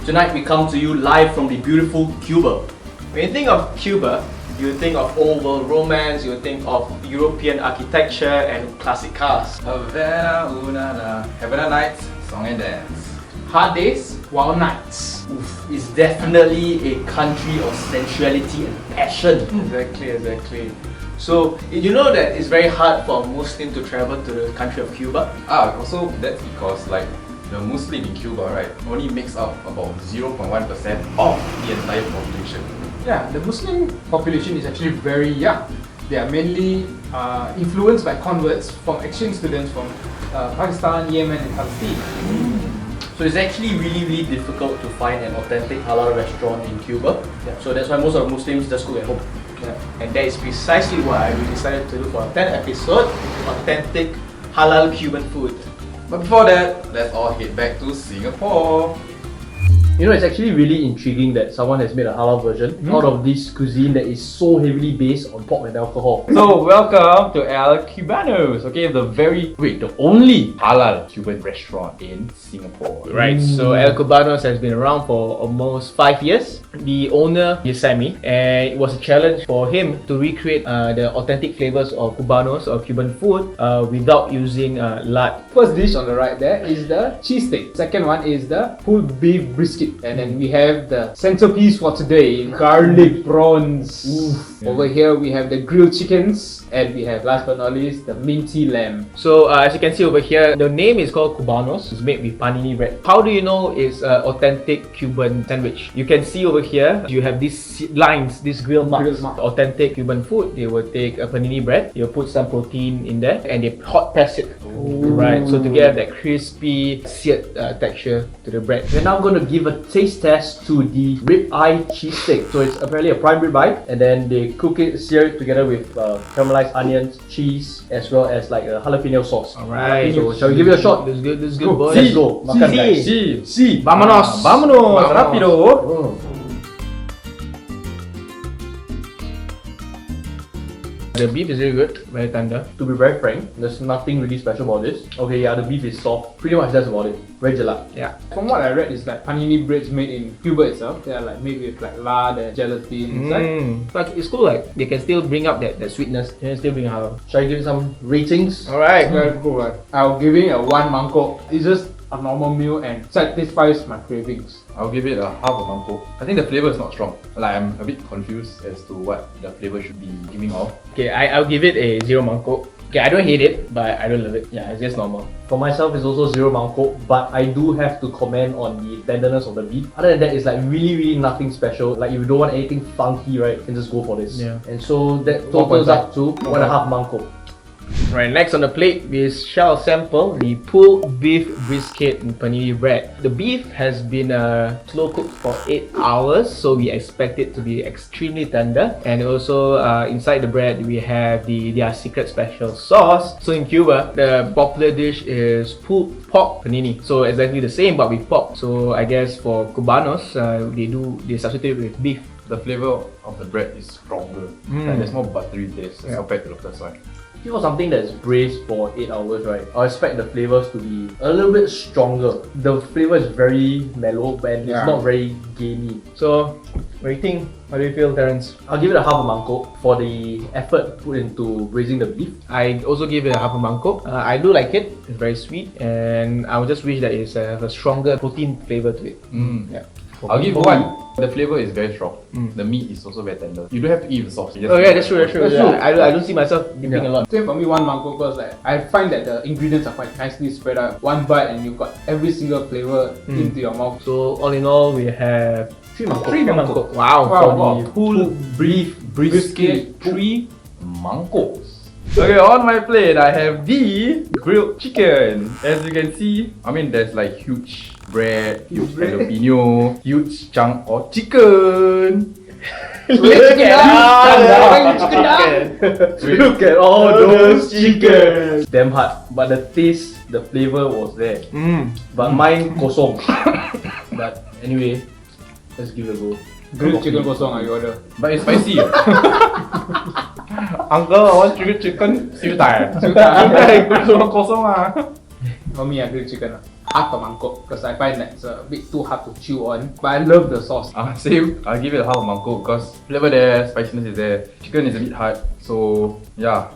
Tonight we come to you live from the beautiful Cuba. When you think of Cuba, you think of old world romance, you think of European architecture and classic cars. Havana Ooh Na Na, Havana nights, song and dance. Hard days, wild nights. It's definitely a country of sensuality and passion. Exactly. So, you know that it's very hard for a Muslim to travel to the country of Cuba? Also that's because the Muslim in Cuba, right, only makes up about 0.1% of the entire population. Yeah, the Muslim population is actually very young. They are mainly influenced by converts from exchange students from Pakistan, Yemen and Palestine. So it's actually really difficult to find an authentic halal restaurant in Cuba. So that's why most of the Muslims just cook at home. And that is precisely why we decided to do for a 10th episode, authentic halal Cuban food. But before that, let's all head back to Singapore. You know, it's actually really intriguing that someone has made a halal version out of this cuisine that is so heavily based on pork and alcohol. So welcome to El Cubanos, okay, the only halal Cuban restaurant in Singapore. Right, so El Cubanos has been around for almost 5 years. The owner is Sammy, and it was a challenge for him to recreate the authentic flavors of Cubanos or Cuban food without using lard. First dish on the right there is the cheese steak. Second one is the pulled beef brisket. And then we have the centerpiece for today, garlic prawns. Over here we have the grilled chickens, and we have last but not least the minty lamb. So as you can see over here, the name is called Cubanos. It's made with panini bread. How do you know it's an authentic Cuban sandwich? You can see over here, you have these lines, these grill marks. Authentic Cuban food, they will take a panini bread, they will put some protein in there, and they hot press it. Right, so to get that crispy, seared texture to the bread. We're now going to give a taste test to the ribeye cheesesteak. So it's apparently a prime ribeye, and then they cook it, sear it together with caramelized onions, cheese, as well as like a jalapeno sauce. Alright, so shall we give it a shot? This is good, boys. Let's go. Makan, guys. Sí. Vámonos. Vámonos, rápido. The beef is really good, very tender. To be very frank, there's nothing really special about this. Okay, yeah, the beef is soft. Pretty much that's about it. Very gelat. Yeah. From what I read, it's like panini breads made in Cuba itself. They are like made with like lard and gelatin inside. But it's cool, like they can still bring up that sweetness. They can still bring halal. Shall I give it some ratings? Alright. Very cool, right? I'll give it a 1 mangkok. It's just a normal meal and satisfies my cravings. I'll give it a half a mangkok. I think the flavor is not strong. Like I'm a bit confused as to what the flavor should be giving off. Okay, I'll give it a 0 mangkok. Okay, I don't hate it, but I don't love it. Yeah, it's just normal. For myself, it's also 0 mangkok, but I do have to comment on the tenderness of the beef. Other than that, it's like really nothing special. Like if you don't want anything funky, right, you can just go for this. Yeah. And so that totals up to 1.5 mangkok. Right, next on the plate, we shall sample the pulled beef brisket and panini bread. The beef has been slow cooked for 8 hours, so we expect it to be extremely tender. And also inside the bread, we have their secret special sauce. So in Cuba, the popular dish is pulled pork panini. So exactly the same, but with pork. So I guess for Cubanos, they substitute with beef. The flavor of the bread is stronger. Like there's more buttery taste as compared to the first one. For something that's braised for 8 hours, right, I expect the flavors to be a little bit stronger. The flavor is very mellow, but it's not very gamey. So, rating, how do you feel, Terence? I'll give it a half a mangkok for the effort put into braising the beef. I also give it a half a mangkok. I do like it. It's very sweet, and I would just wish that it has a stronger protein flavor to it. Yeah. I'll give it 1. The flavor is very strong. The meat is also very tender. You don't have to eat the sauce. Oh yeah, that's true. I don't see myself dipping a lot. Same for me, 1 mangkok, because like I find that the ingredients are quite nicely spread out. One bite and you've got every single flavor into your mouth. So all in all, we have 3 mangkok. 3 mangkok. Wow. For the pulled beef brisket. 3 mangkoks. Okay, on my plate I have the grilled chicken. As you can see, I mean there's like huge bread, huge jalapeno, huge chunk of chicken. Look at all those chickens. Damn hard, but the taste, the flavor was there. But mine kosong. But anyway, let's give it a go. Grilled chicken kosong I order. But it's spicy. Uncle, I want grilled chicken. Siu tai. Siu tai. Kosong ah. For me, I grilled chicken. half a mangkok because I find that it's a bit too hard to chew on. But I love the sauce. Same. I'll give it a half a mangkok because flavor there, spiciness is there. Chicken is a bit hard. So yeah,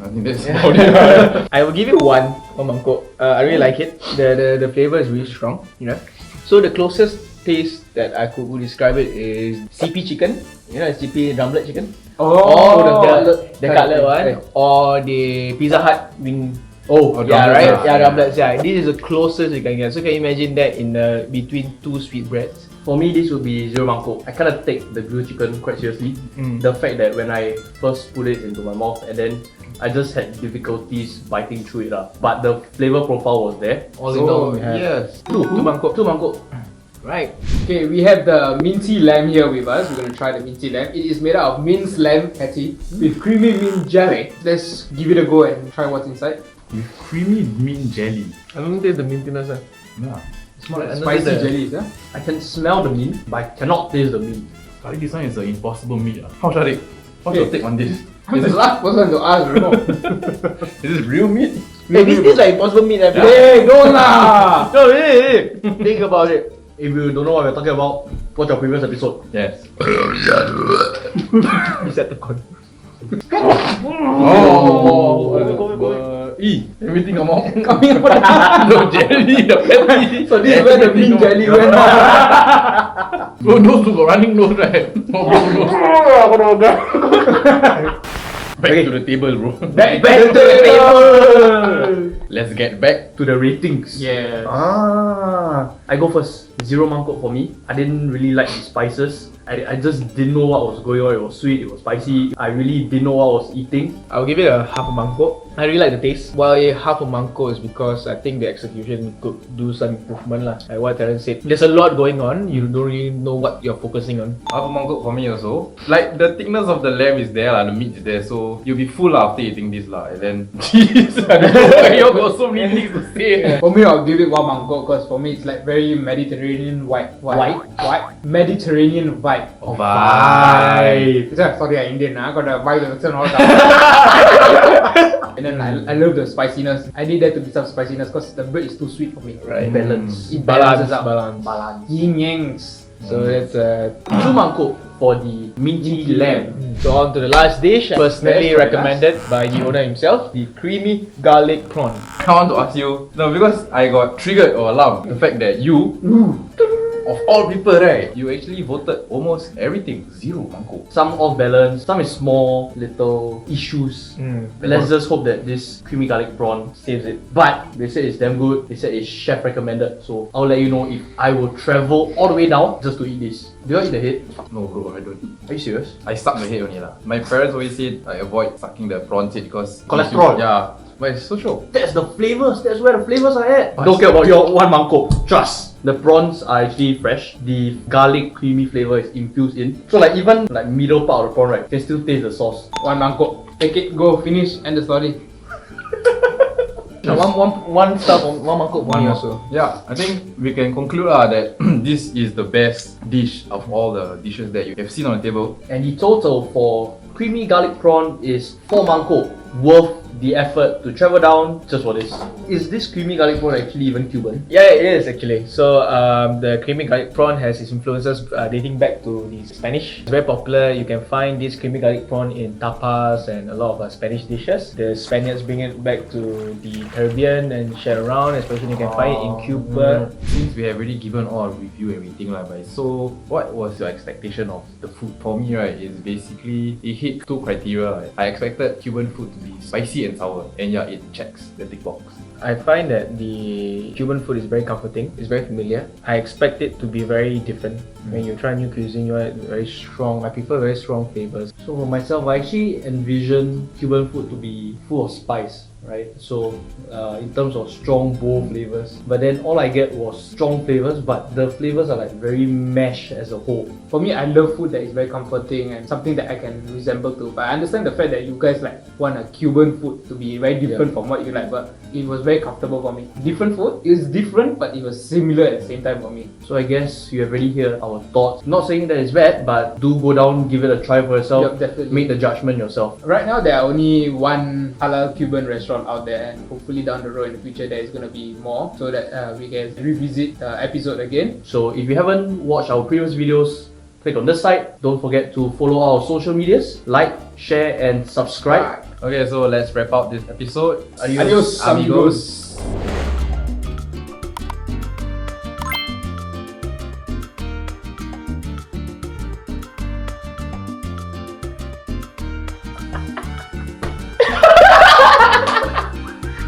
I think that's about it. I will give it one mangkok. I really like it. The flavor is really strong. You know. So the closest taste that I could describe it is CP chicken. You know, CP drumlet chicken. Oh, the cutlet one, or the Pizza Hut wing. Oh, yeah, right. drumlets, Yeah, drumlets. Yeah, this is the closest you can get. So can you imagine that in between two sweet breads? For me, this would be zero mangkok. I kind of take the grilled chicken quite seriously. The fact that when I first put it into my mouth and then I just had difficulties biting through it. But the flavor profile was there. All in all, we have Yes. two mangkok. Two mangkok. Right. Okay, we have the minty lamb here with us. We're gonna try the minty lamb. It is made out of minced lamb patty with creamy mint jelly. Let's give it a go and try what's inside. With creamy mint jelly. I don't taste the mintiness. Yeah. It's more like I spicy noticed that. jellies, yeah? I can smell the mint, but I cannot taste the mint. I think this one is an impossible meat. How should I take? What's your take on this? I'm the last person to ask, bro. Is this real meat? Hey, this is like impossible meat. Hey, don't lah! No, hey. Think about it. If you don't know what we're talking about, watch our previous episode. Yes. Is that the con? Oh, everything come out. Coming out. No jelly, the patty. So this is where the mint jelly went. Oh, nose to go running nose, right? Oh, nose. Back to the table, bro. Back to the table! Let's get back. To the ratings. Yes. I go first. Zero mangkok for me. I didn't really like the spices. I just didn't know what was going on. It was sweet, it was spicy. I really didn't know what I was eating. I'll give it a half a mangkok. I really like the taste. Why half a mangkok is because I think the execution could do some improvement lah. Like what Terence said, there's a lot going on. You don't really know what you're focusing on. Half a mangkok for me also. Like the thickness of the lamb is there, the meat is there, so you'll be full after eating this lah. And then, jeez, I don't know why you got so many things to say. For me, I'll give it one mangkok because for me it's like very Mediterranean vibe. Mediterranean vibe. Vibe. Sorry, I'm Indian. I got the vibe accent all the time. And then I love the spiciness. I need there to be some spiciness because the bread is too sweet for me. Right. Balance. It balances out. Balance. Yin yangs. So that's Two mangkok for the minty lamb. So on to the last dish, personally Best for recommended by the owner himself, the creamy garlic prawn. I want to ask you, no, because I got triggered or alarmed the fact that you, of all people, right, you actually voted almost everything zero mangkok. Some off balance, some is small little issues. Let's just hope that this creamy garlic prawn saves it. But they said it's damn good. They said it's chef recommended. So I'll let you know if I will travel all the way down just to eat this. Do you eat the head? No, bro, I don't. Are you serious? I suck the head only lah. My parents always said I avoid sucking the prawn head because Cholesterol. Yeah, but it's so sure. That's the flavors. That's where the flavors are at. Don't care about your one mangkok. Trust. The prawns are actually fresh. The garlic creamy flavor is infused in. So like even like middle part of the prawn, right, you can still taste the sauce. One mangkok. Take it, go, finish, end the story. One stuff, one mangkok for me also. Yeah, I think we can conclude that this is the best dish of all the dishes that you have seen on the table. And the total for creamy garlic prawn is 4 mangkok, worth the effort to travel down just for this. Is this creamy garlic prawn actually even Cuban? Yeah, it is actually. So the creamy garlic prawn has its influences dating back to the Spanish. It's very popular. You can find this creamy garlic prawn in tapas and a lot of Spanish dishes. The Spaniards bring it back to the Caribbean and share around, especially you can find it in Cuba. Since we have already given all our review and everything, right? So what was your expectation of the food? For me, right, is basically it hit 2 criteria. Right? I expected Cuban food to be spicy and sour, and yeah, it checks the tick box. I find that the Cuban food is very comforting. It's very familiar. I expect it to be very different. When you try new cuisine, you are very strong. I prefer very strong flavors. So for myself, I actually envision Cuban food to be full of spice, right? So in terms of strong, bold flavors. But then all I get was strong flavors, but the flavors are like very mashed as a whole. For me, I love food that is very comforting and something that I can resemble to. But I understand the fact that you guys like want a Cuban food to be very different from what you like. But it was very comfortable for me. Different food. It was different, but it was similar at the same time for me. So I guess you have already heard our thoughts. Not saying that it's bad, but do go down, give it a try for yourself. Yep, definitely. Make the judgment yourself. Right now, there are only one halal Cuban restaurant restaurant out there, and hopefully down the road in the future there is going to be more, so that we can revisit the episode again. So if you haven't watched our previous videos, click on this side. Don't forget to follow our social medias, like, share and subscribe. Okay, so let's wrap up this episode. Adios, amigos.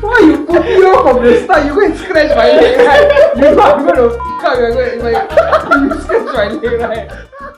Why you put me off from the start? You go and scratch my leg, right? You know I'm gonna f*** up. You scratch my leg, right?